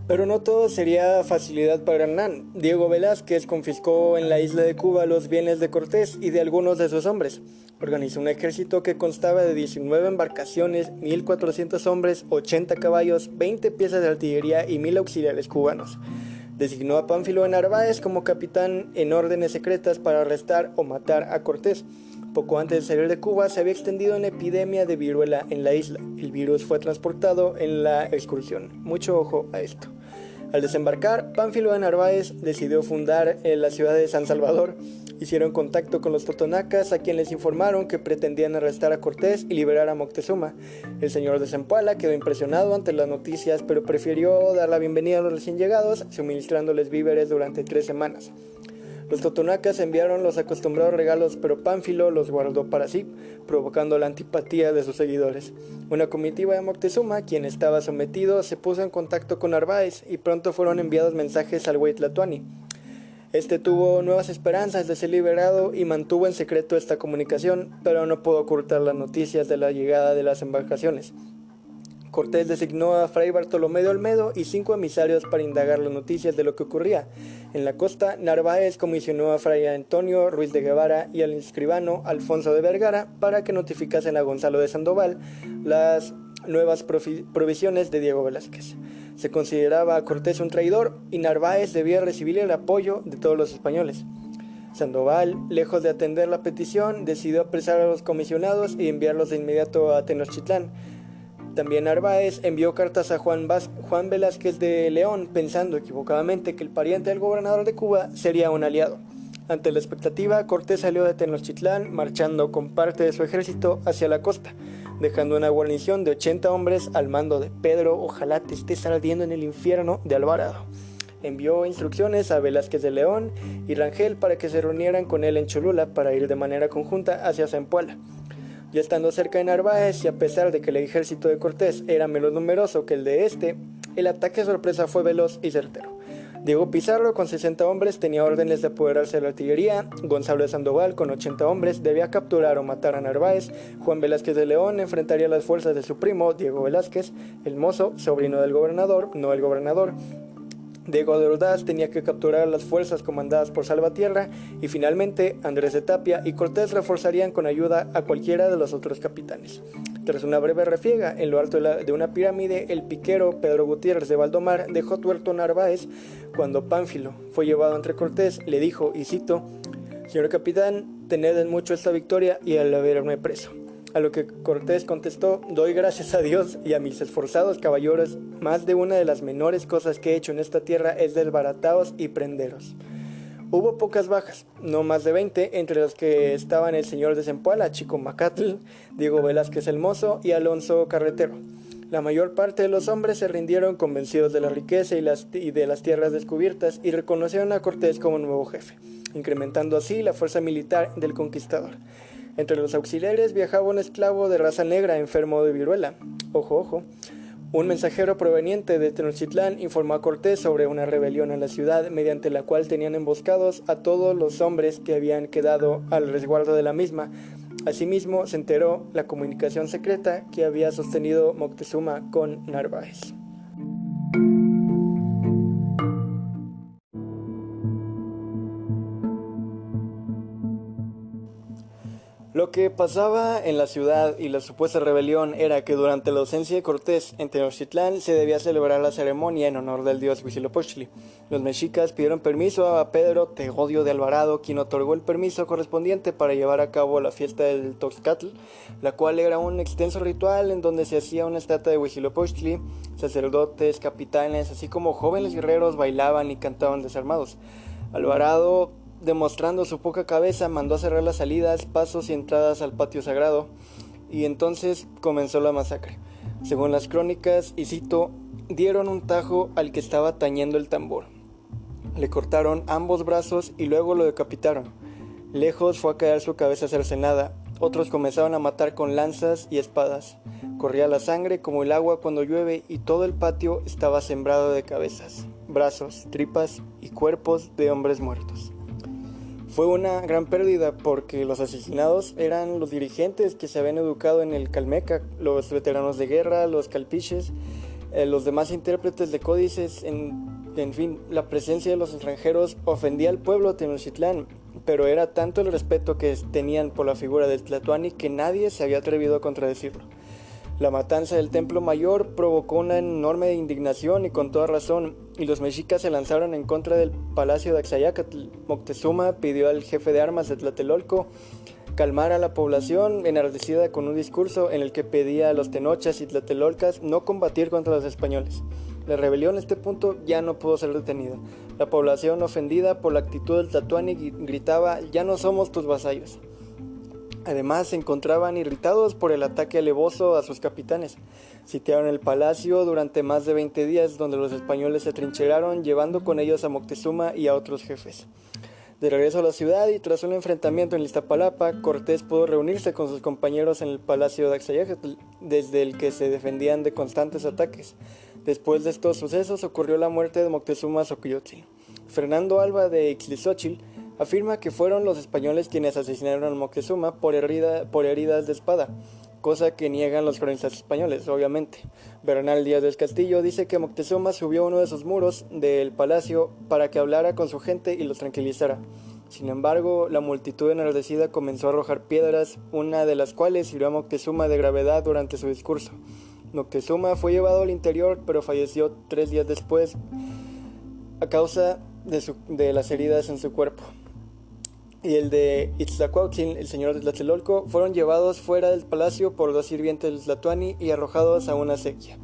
Pero no todo sería facilidad para Hernán. Diego Velázquez confiscó en la isla de Cuba los bienes de Cortés y de algunos de sus hombres. Organizó un ejército que constaba de 19 embarcaciones, 1,400 hombres, 80 caballos, 20 piezas de artillería y 1,000 auxiliares cubanos. Designó a Pánfilo de Narváez como capitán en órdenes secretas para arrestar o matar a Cortés. Poco antes de salir de Cuba se había extendido una epidemia de viruela en la isla. El virus fue transportado en la excursión. Mucho ojo a esto. Al desembarcar, Pánfilo de Narváez decidió fundar la ciudad de San Salvador. Hicieron contacto con los totonacas, a quienes les informaron que pretendían arrestar a Cortés y liberar a Moctezuma. El señor de Zempoala quedó impresionado ante las noticias, pero prefirió dar la bienvenida a los recién llegados, suministrándoles víveres durante 3 semanas. Los totonacas enviaron los acostumbrados regalos, pero Pánfilo los guardó para sí, provocando la antipatía de sus seguidores. Una comitiva de Moctezuma, quien estaba sometido, se puso en contacto con Narváez y pronto fueron enviados mensajes al güey Tlatoani. Este tuvo nuevas esperanzas de ser liberado y mantuvo en secreto esta comunicación, pero no pudo ocultar las noticias de la llegada de las embarcaciones. Cortés designó a Fray Bartolomé de Olmedo y 5 emisarios para indagar las noticias de lo que ocurría. En la costa, Narváez comisionó a Fray Antonio Ruiz de Guevara y al escribano Alfonso de Vergara para que notificasen a Gonzalo de Sandoval las nuevas provisiones de Diego Velázquez. Se consideraba a Cortés un traidor y Narváez debía recibir el apoyo de todos los españoles. Sandoval, lejos de atender la petición, decidió apresar a los comisionados y enviarlos de inmediato a Tenochtitlán. También Narváez envió cartas a Juan Velázquez de León, pensando equivocadamente que el pariente del gobernador de Cuba sería un aliado. Ante la expectativa, Cortés salió de Tenochtitlán, marchando con parte de su ejército hacia la costa, dejando una guarnición de 80 hombres al mando de Pedro Ojalá te estés ardiendo en el infierno de Alvarado. Envió instrucciones a Velázquez de León y Rangel para que se reunieran con él en Cholula para ir de manera conjunta hacia Zempoala. Ya estando cerca de Narváez y a pesar de que el ejército de Cortés era menos numeroso que el de este, el ataque sorpresa fue veloz y certero. Diego Pizarro con 60 hombres tenía órdenes de apoderarse de la artillería, Gonzalo de Sandoval con 80 hombres debía capturar o matar a Narváez, Juan Velázquez de León enfrentaría las fuerzas de su primo, Diego Velázquez, el mozo, sobrino del gobernador, no el gobernador. Diego de Ordaz tenía que capturar las fuerzas comandadas por Salvatierra y finalmente Andrés de Tapia y Cortés reforzarían con ayuda a cualquiera de los otros capitanes. Tras una breve refriega en lo alto de una pirámide, el piquero Pedro Gutiérrez de Valdomar dejó tuerto a Narváez. Cuando Pánfilo fue llevado ante Cortés, le dijo, y cito: «Señor capitán, tened en mucho esta victoria y al haberme preso». A lo que Cortés contestó: «Doy gracias a Dios y a mis esforzados caballeros, más de una de las menores cosas que he hecho en esta tierra es desbarataos y prenderos». Hubo pocas bajas, no más de 20, entre los que estaban el señor de Zempoala, Chicomacatl, Diego Velázquez el Mozo y Alonso Carretero. La mayor parte de los hombres se rindieron convencidos de la riqueza y de las tierras descubiertas y reconocieron a Cortés como nuevo jefe, incrementando así la fuerza militar del conquistador. Entre los auxiliares viajaba un esclavo de raza negra enfermo de viruela. Ojo, ojo. Un mensajero proveniente de Tenochtitlán informó a Cortés sobre una rebelión en la ciudad, mediante la cual tenían emboscados a todos los hombres que habían quedado al resguardo de la misma. Asimismo, se enteró la comunicación secreta que había sostenido Moctezuma con Narváez. Lo que pasaba en la ciudad y la supuesta rebelión era que durante la ausencia de Cortés en Tenochtitlán se debía celebrar la ceremonia en honor del dios Huitzilopochtli. Los mexicas pidieron permiso a Pedro Teodio de Alvarado, quien otorgó el permiso correspondiente para llevar a cabo la fiesta del Toxcatl, la cual era un extenso ritual en donde se hacía una estatua de Huitzilopochtli. Sacerdotes, capitanes, así como jóvenes guerreros bailaban y cantaban desarmados. Alvarado, demostrando su poca cabeza, mandó a cerrar las salidas, pasos y entradas al patio sagrado, y entonces comenzó la masacre. Según las crónicas, y cito, dieron un tajo al que estaba tañendo el tambor. Le cortaron ambos brazos y luego lo decapitaron. Lejos fue a caer su cabeza cercenada. Otros comenzaron a matar con lanzas y espadas. Corría la sangre como el agua cuando llueve y todo el patio estaba sembrado de cabezas, brazos, tripas y cuerpos de hombres muertos. Fue una gran pérdida porque los asesinados eran los dirigentes que se habían educado en el Calmeca, los veteranos de guerra, los calpiches, los demás intérpretes de códices, en fin, la presencia de los extranjeros ofendía al pueblo de Tenochtitlán, pero era tanto el respeto que tenían por la figura del Tlatoani que nadie se había atrevido a contradecirlo. La matanza del Templo Mayor provocó una enorme indignación y con toda razón, y los mexicas se lanzaron en contra del palacio de Axayácatl. Moctezuma pidió al jefe de armas de Tlatelolco calmar a la población enardecida con un discurso en el que pedía a los tenochas y tlatelolcas no combatir contra los españoles. La rebelión a este punto ya no pudo ser detenida. La población, ofendida por la actitud del Tlatoani, gritaba: "Ya no somos tus vasallos". Además, se encontraban irritados por el ataque alevoso a sus capitanes. Sitiaron el palacio durante más de 20 días, donde los españoles se trincheraron, llevando con ellos a Moctezuma y a otros jefes. De regreso a la ciudad y tras un enfrentamiento en Iztapalapa, Cortés pudo reunirse con sus compañeros en el palacio de Axayácatl, desde el que se defendían de constantes ataques. Después de estos sucesos ocurrió la muerte de Moctezuma Xocoyotzin. Fernando Alba de Ixtlilxóchitl afirma que fueron los españoles quienes asesinaron a Moctezuma por heridas de espada, cosa que niegan los cronistas españoles, obviamente. Bernal Díaz del Castillo dice que Moctezuma subió a uno de sus muros del palacio para que hablara con su gente y los tranquilizara. Sin embargo, la multitud enardecida comenzó a arrojar piedras, una de las cuales hirió a Moctezuma de gravedad durante su discurso. Moctezuma fue llevado al interior, pero falleció 3 días después a causa de las heridas en su cuerpo. Y el de Itztlacuauhtzin, el señor de Tlatelolco, fueron llevados fuera del palacio por 2 sirvientes del Tlatoani y arrojados a una acequia.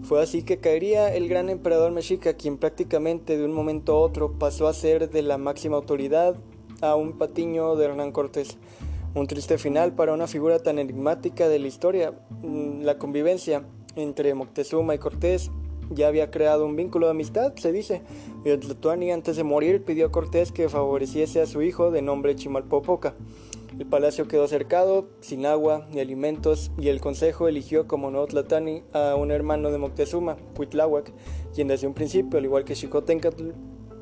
Fue así que caería el gran emperador mexica, quien prácticamente de un momento a otro pasó a ser de la máxima autoridad a un patiño de Hernán Cortés. Un triste final para una figura tan enigmática de la historia. La convivencia entre Moctezuma y Cortés ya había creado un vínculo de amistad, se dice. El Tlatoani, antes de morir, pidió a Cortés que favoreciese a su hijo de nombre Chimalpopoca. El palacio quedó cercado, sin agua ni alimentos, y el consejo eligió como nuevo Tlatoani a un hermano de Moctezuma, Cuitláhuac, quien desde un principio, al igual que Xicoténcatl,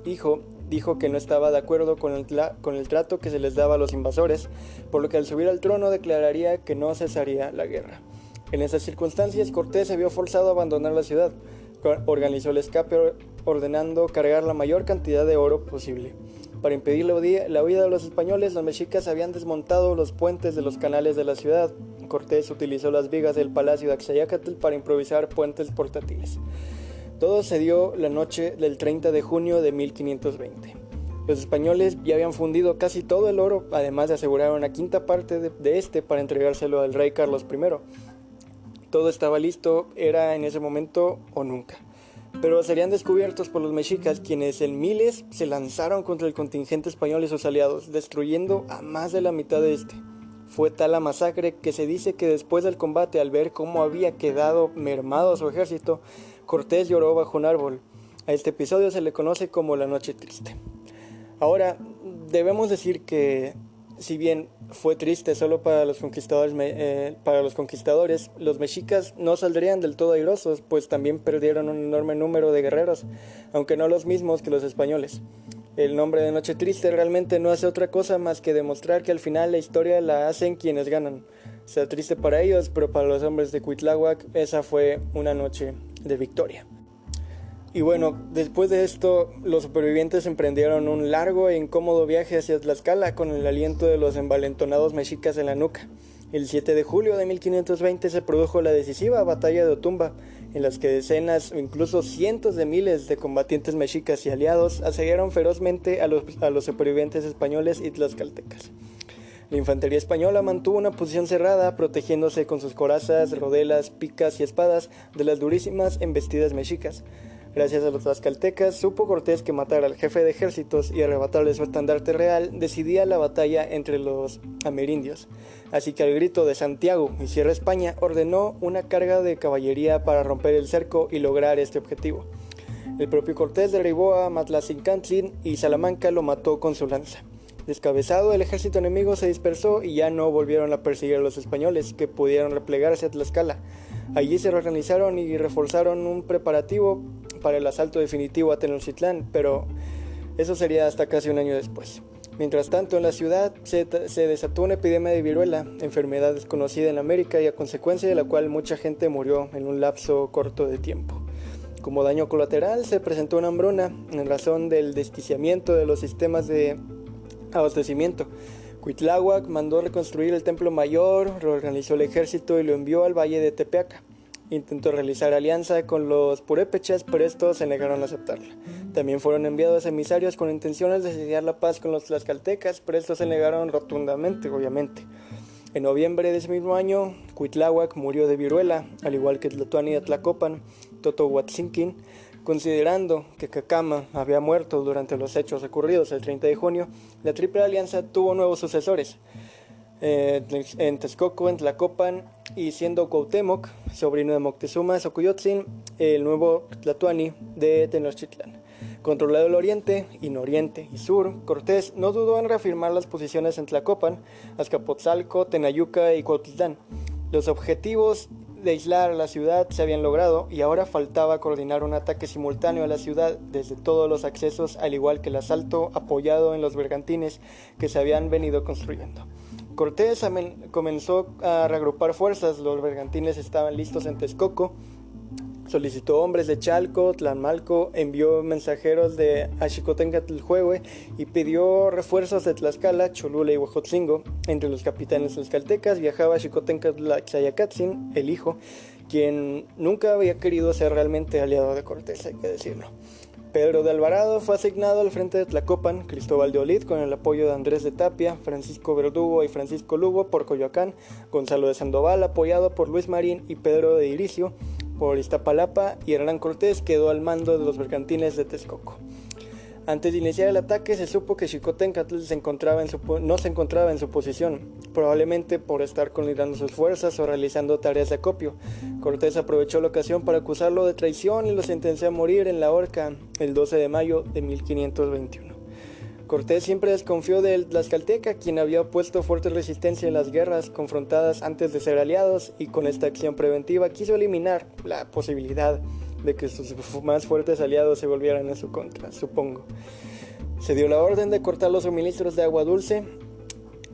dijo que no estaba de acuerdo con el trato que se les daba a los invasores, por lo que al subir al trono declararía que no cesaría la guerra. En esas circunstancias, Cortés se vio forzado a abandonar la ciudad. Organizó el escape ordenando cargar la mayor cantidad de oro posible. Para impedir la huida de los españoles, los mexicas habían desmontado los puentes de los canales de la ciudad. Cortés utilizó las vigas del palacio de Axayácatl para improvisar puentes portátiles. Todo se dio la noche del 30 de junio de 1520. Los españoles ya habían fundido casi todo el oro, además de asegurar una quinta parte de este para entregárselo al rey Carlos I. Todo estaba listo, era en ese momento o nunca. Pero serían descubiertos por los mexicas, quienes en miles se lanzaron contra el contingente español y sus aliados, destruyendo a más de la mitad de este. Fue tal la masacre que se dice que después del combate, al ver cómo había quedado mermado su ejército, Cortés lloró bajo un árbol. A este episodio se le conoce como la Noche Triste. Ahora, debemos decir que si bien fue triste solo para los conquistadores, los mexicas no saldrían del todo airosos, pues también perdieron un enorme número de guerreros, aunque no los mismos que los españoles. El nombre de Noche Triste realmente no hace otra cosa más que demostrar que al final la historia la hacen quienes ganan. Sea triste para ellos, pero para los hombres de Cuitláhuac esa fue una noche de victoria. Y bueno, después de esto, los supervivientes emprendieron un largo e incómodo viaje hacia Tlaxcala con el aliento de los envalentonados mexicas en la nuca. El 7 de julio de 1520 se produjo la decisiva batalla de Otumba, en las que decenas o incluso cientos de miles de combatientes mexicas y aliados asediaron ferozmente a los supervivientes españoles y tlaxcaltecas. La infantería española mantuvo una posición cerrada, protegiéndose con sus corazas, rodelas, picas y espadas de las durísimas embestidas mexicas. Gracias a los tlaxcaltecas, supo Cortés que matar al jefe de ejércitos y arrebatarle su estandarte real decidía la batalla entre los amerindios. Así que al grito de Santiago y cierra España, ordenó una carga de caballería para romper el cerco y lograr este objetivo. El propio Cortés derribó a Matlacincantlin y Salamanca lo mató con su lanza. Descabezado, el ejército enemigo se dispersó y ya no volvieron a perseguir a los españoles, que pudieron replegarse a Tlaxcala. Allí se reorganizaron y reforzaron un preparativo para el asalto definitivo a Tenochtitlán, pero eso sería hasta casi un año después. Mientras tanto, en la ciudad se desató una epidemia de viruela, enfermedad desconocida en América y a consecuencia de la cual mucha gente murió en un lapso corto de tiempo. Como daño colateral, se presentó una hambruna en razón del desquiciamiento de los sistemas de abastecimiento. Cuitláhuac mandó reconstruir el templo mayor, reorganizó el ejército y lo envió al valle de Tepeaca. Intentó realizar alianza con los purépechas, pero estos se negaron a aceptarla. También fueron enviados emisarios con intenciones de sellar la paz con los tlaxcaltecas, pero estos se negaron rotundamente, obviamente. En noviembre de ese mismo año, Cuitláhuac murió de viruela, al igual que Tlatoani de Tlacopan, Totohuatzinquín. Considerando que Cacama había muerto durante los hechos ocurridos el 30 de junio, la Triple Alianza tuvo nuevos sucesores en Texcoco, en Tlacopan, y siendo Cuauhtémoc, sobrino de Moctezuma Xocoyotzin, el nuevo Tlatoani de Tenochtitlán. Controlado el oriente, y nororiente y sur, Cortés no dudó en reafirmar las posiciones en Tlacopan, Azcapotzalco, Tenayuca y Cuautitlán. Los objetivos de aislar a la ciudad se habían logrado y ahora faltaba coordinar un ataque simultáneo a la ciudad desde todos los accesos, al igual que el asalto apoyado en los bergantines que se habían venido construyendo. Cortés comenzó a reagrupar fuerzas, los bergantines estaban listos en Texcoco, solicitó hombres de Chalco, Tlamalco, envió mensajeros de Axicotencatl-Huehue y pidió refuerzos de Tlaxcala, Cholula y Huejotzingo. Entre los capitanes tlaxcaltecas viajaba Xicotencatl-Xayacatzin, el hijo, quien nunca había querido ser realmente aliado de Cortés, hay que decirlo. Pedro de Alvarado fue asignado al frente de Tlacopan, Cristóbal de Olid con el apoyo de Andrés de Tapia, Francisco Verdugo y Francisco Lugo por Coyoacán, Gonzalo de Sandoval apoyado por Luis Marín y Pedro de Iricio por Iztapalapa, y Hernán Cortés quedó al mando de los bergantines de Texcoco. Antes de iniciar el ataque se supo que Xicoténcatl no se encontraba en su posición, probablemente por estar coordinando sus fuerzas o realizando tareas de acopio. Cortés aprovechó la ocasión para acusarlo de traición y lo sentenció a morir en la horca el 12 de mayo de 1521. Cortés siempre desconfió del tlaxcalteca, quien había opuesto fuerte resistencia en las guerras confrontadas antes de ser aliados, y con esta acción preventiva quiso eliminar la posibilidad de que sus más fuertes aliados se volvieran en su contra, supongo. Se dio la orden de cortar los suministros de agua dulce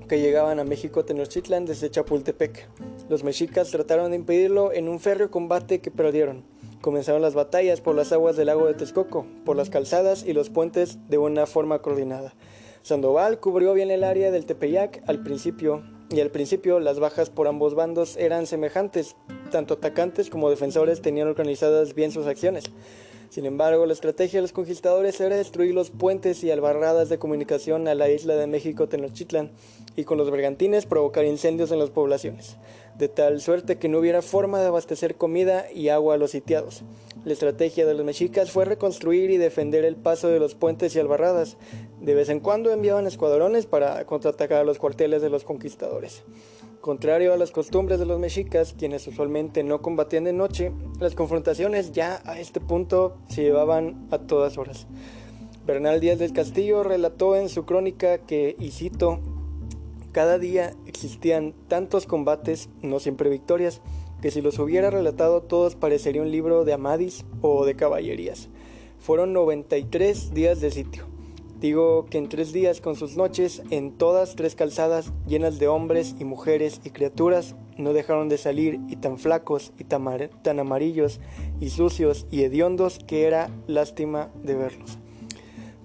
que llegaban a México Tenochtitlán desde Chapultepec. Los mexicas trataron de impedirlo en un férreo combate que perdieron. Comenzaron las batallas por las aguas del lago de Texcoco, por las calzadas y los puentes de una forma coordinada. Sandoval cubrió bien el área del Tepeyac al principio las bajas por ambos bandos eran semejantes, tanto atacantes como defensores tenían organizadas bien sus acciones. Sin embargo, la estrategia de los conquistadores era destruir los puentes y albarradas de comunicación a la isla de México Tenochtitlán y con los bergantines provocar incendios en las poblaciones, de tal suerte que no hubiera forma de abastecer comida y agua a los sitiados. La estrategia de los mexicas fue reconstruir y defender el paso de los puentes y albarradas. De vez en cuando enviaban escuadrones para contraatacar a los cuarteles de los conquistadores. Contrario a las costumbres de los mexicas, quienes usualmente no combatían de noche, las confrontaciones ya a este punto se llevaban a todas horas. Bernal Díaz del Castillo relató en su crónica que, y cito, cada día existían tantos combates, no siempre victorias, que si los hubiera relatado todos parecería un libro de Amadís o de caballerías. Fueron 93 días de sitio, Digo que en 3 días con sus noches, en todas 3 calzadas llenas de hombres y mujeres y criaturas, no dejaron de salir, y tan flacos y tan amarillos y sucios y hediondos que era lástima de verlos.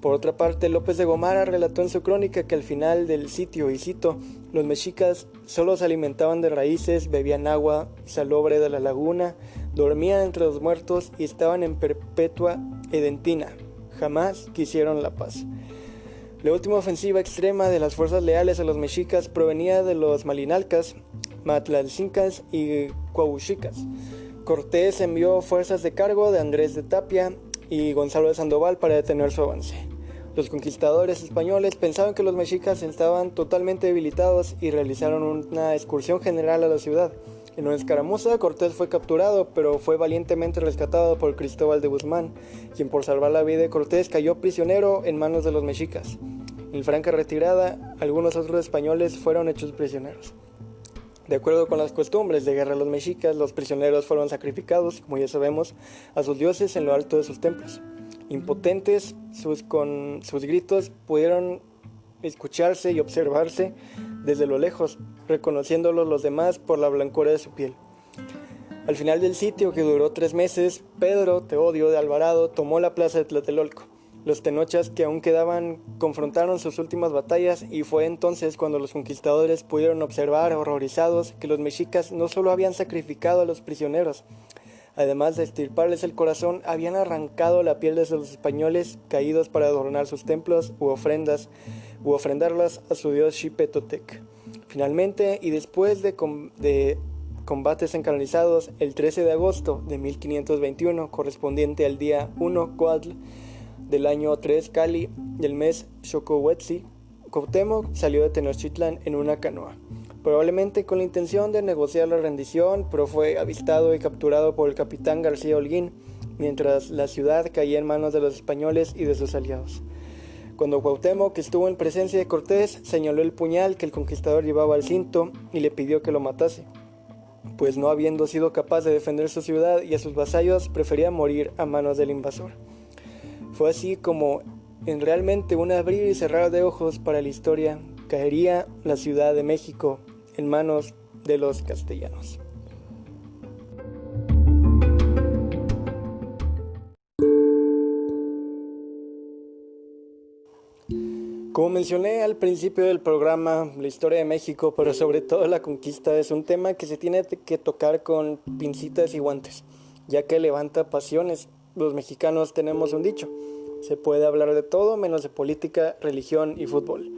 Por otra parte, López de Gomara relató en su crónica que al final del sitio, y cito, los mexicas solo se alimentaban de raíces, bebían agua salobre de la laguna, dormían entre los muertos y estaban en perpetua edentina. Jamás quisieron la paz. La última ofensiva extrema de las fuerzas leales a los mexicas provenía de los malinalcas, matlalcincas y cuauhxicas. Cortés envió fuerzas de cargo de Andrés de Tapia y Gonzalo de Sandoval para detener su avance. Los conquistadores españoles pensaban que los mexicas estaban totalmente debilitados y realizaron una excursión general a la ciudad. En una escaramuza, Cortés fue capturado, pero fue valientemente rescatado por Cristóbal de Guzmán, quien por salvar la vida de Cortés cayó prisionero en manos de los mexicas. En franca retirada, algunos otros españoles fueron hechos prisioneros. De acuerdo con las costumbres de guerra de los mexicas, los prisioneros fueron sacrificados, como ya sabemos, a sus dioses en lo alto de sus templos. Impotentes, con sus gritos pudieron escucharse y observarse desde lo lejos, reconociéndolos los demás por la blancura de su piel. Al final del sitio, que duró 3 meses, Pedro Teodio de Alvarado tomó la plaza de Tlatelolco. Los tenochas que aún quedaban confrontaron sus últimas batallas, y fue entonces cuando los conquistadores pudieron observar, horrorizados, que los mexicas no solo habían sacrificado a los prisioneros, además de extirparles el corazón, habían arrancado la piel de los españoles caídos para adornar sus templos u ofrendarlas a su dios Xipetotec. Finalmente, y después de combates encarnizados, el 13 de agosto de 1521, correspondiente al día 1 Coatl del año 3 Cali del mes Xocohuetzi, Cuauhtémoc salió de Tenochtitlán en una canoa, probablemente con la intención de negociar la rendición, pero fue avistado y capturado por el capitán García Holguín, mientras la ciudad caía en manos de los españoles y de sus aliados. Cuando Cuauhtémoc estuvo en presencia de Cortés, señaló el puñal que el conquistador llevaba al cinto y le pidió que lo matase, pues no habiendo sido capaz de defender su ciudad y a sus vasallos, prefería morir a manos del invasor. Fue así como, en realmente un abrir y cerrar de ojos para la historia, caería la Ciudad de México en manos de los castellanos. Como mencioné al principio del programa, la historia de México, pero sobre todo la conquista, es un tema que se tiene que tocar con pincitas y guantes, ya que levanta pasiones. Los mexicanos tenemos un dicho: se puede hablar de todo menos de política, religión y fútbol.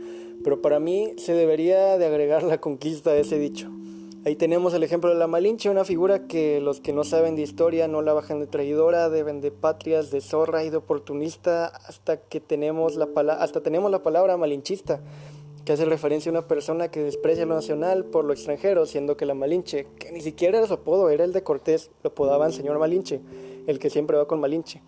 Pero para mí se debería de agregar la conquista a ese dicho. Ahí tenemos el ejemplo de la Malinche, una figura que los que no saben de historia no la bajan de traidora, de vendepatrias, de zorra y de oportunista, hasta tenemos la palabra malinchista, que hace referencia a una persona que desprecia lo nacional por lo extranjero, siendo que la Malinche, que ni siquiera era su apodo, era el de Cortés, lo apodaban señor Malinche, el que siempre va con Malinche.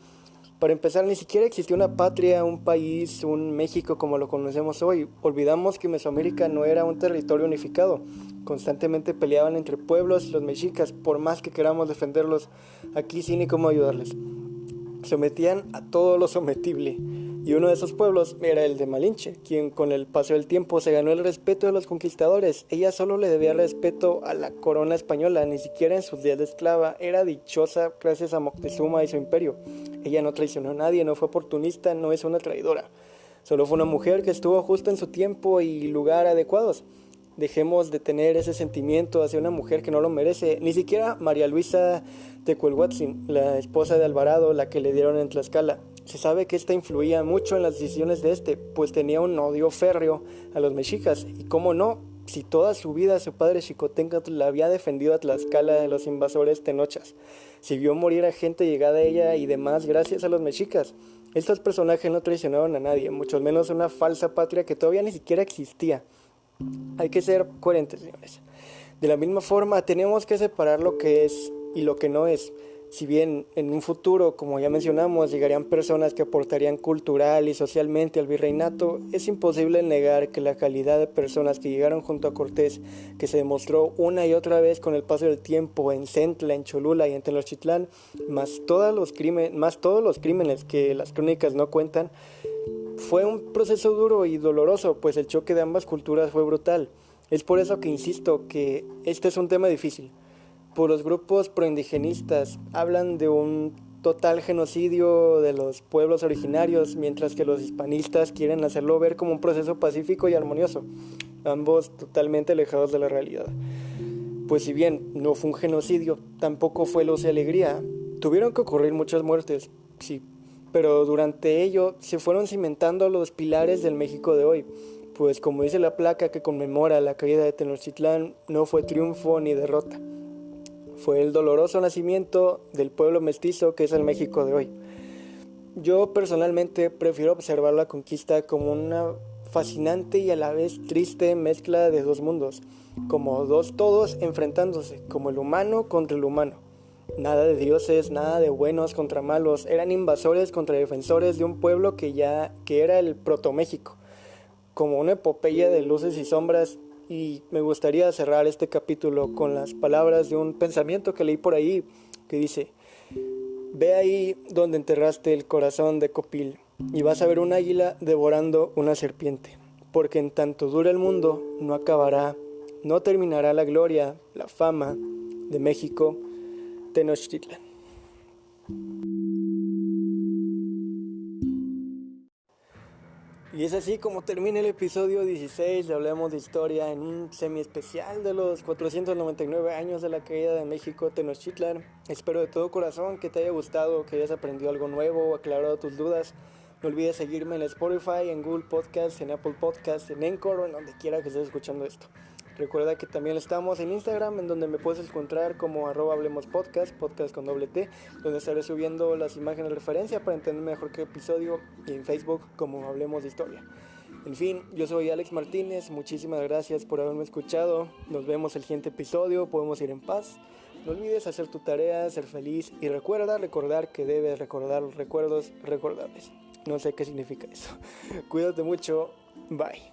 Para empezar, ni siquiera existía una patria, un país, un México como lo conocemos hoy. Olvidamos que Mesoamérica no era un territorio unificado. Constantemente peleaban entre pueblos y los mexicas, por más que queramos defenderlos, aquí sí ni cómo ayudarles. Sometían a todo lo sometible, y uno de esos pueblos era el de Malinche, quien con el paso del tiempo se ganó el respeto de los conquistadores. Ella solo le debía respeto a la corona española, ni siquiera en sus días de esclava. Era dichosa gracias a Moctezuma y su imperio. Ella no traicionó a nadie, no fue oportunista, no es una traidora. Solo fue una mujer que estuvo justo en su tiempo y lugar adecuados. Dejemos de tener ese sentimiento hacia una mujer que no lo merece. Ni siquiera María Luisa Tecuelhuatzin, la esposa de Alvarado, la que le dieron en Tlaxcala. Se sabe que esta influía mucho en las decisiones de pues tenía un odio férreo a los mexicas. Y cómo no, si toda su vida su padre Xicoténcatl la había defendido a Tlaxcala de los invasores tenochas. Si vio morir a gente llegada a ella y demás gracias a los mexicas. Estos personajes no traicionaron a nadie, mucho menos a una falsa patria que todavía ni siquiera existía. Hay que ser coherentes, señores. De la misma forma, tenemos que separar lo que es y lo que no es. Si bien en un futuro, como ya mencionamos, llegarían personas que aportarían cultural y socialmente al virreinato, es imposible negar que la calidad de personas que llegaron junto a Cortés, que se demostró una y otra vez con el paso del tiempo en Centla, en Cholula y en Tenochtitlán, más todos los crímenes que las crónicas no cuentan, Fue un proceso duro y doloroso, pues el choque de ambas culturas fue brutal. Es por eso que insisto que este es un tema difícil. Por los grupos proindigenistas hablan de un total genocidio de los pueblos originarios, mientras que los hispanistas quieren hacerlo ver como un proceso pacífico y armonioso, ambos totalmente alejados de la realidad. Pues si bien no fue un genocidio, tampoco fue luz y alegría. Tuvieron que ocurrir muchas muertes, sí, pero durante ello se fueron cimentando los pilares del México de hoy. Pues como dice la placa que conmemora la caída de Tenochtitlán, no fue triunfo ni derrota. Fue el doloroso nacimiento del pueblo mestizo que es el México de hoy. Yo personalmente prefiero observar la conquista como una fascinante y a la vez triste mezcla de dos mundos, como dos todos enfrentándose, como el humano contra el humano. Nada de dioses, nada de buenos contra malos, eran invasores contra defensores de un pueblo que era el proto-México, como una epopeya de luces y sombras. Y me gustaría cerrar este capítulo con las palabras de un pensamiento que leí por ahí que dice: ve ahí donde enterraste el corazón de Copil y vas a ver un águila devorando una serpiente, porque en tanto dure el mundo no acabará, no terminará la gloria, la fama de México, Tenochtitlan. Y es así como termina el episodio 16 de Hablemos de Historia, en un semi especial de los 499 años de la caída de México, Tenochtitlan. Espero de todo corazón que te haya gustado, que hayas aprendido algo nuevo o aclarado tus dudas. No olvides seguirme en Spotify, en Google Podcast, en Apple Podcast, en Anchor o en donde quiera que estés escuchando esto. Recuerda que también estamos en Instagram, en donde me puedes encontrar como @hablemospodcast, podcast con doble T, donde estaré subiendo las imágenes de referencia para entender mejor qué episodio, y en Facebook como Hablemos de Historia. En fin, yo soy Alex Martínez, muchísimas gracias por haberme escuchado, nos vemos el siguiente episodio, podemos ir en paz. No olvides hacer tu tarea, ser feliz y recordar que debes recordar los recuerdos recordables. No sé qué significa eso. Cuídate mucho, bye.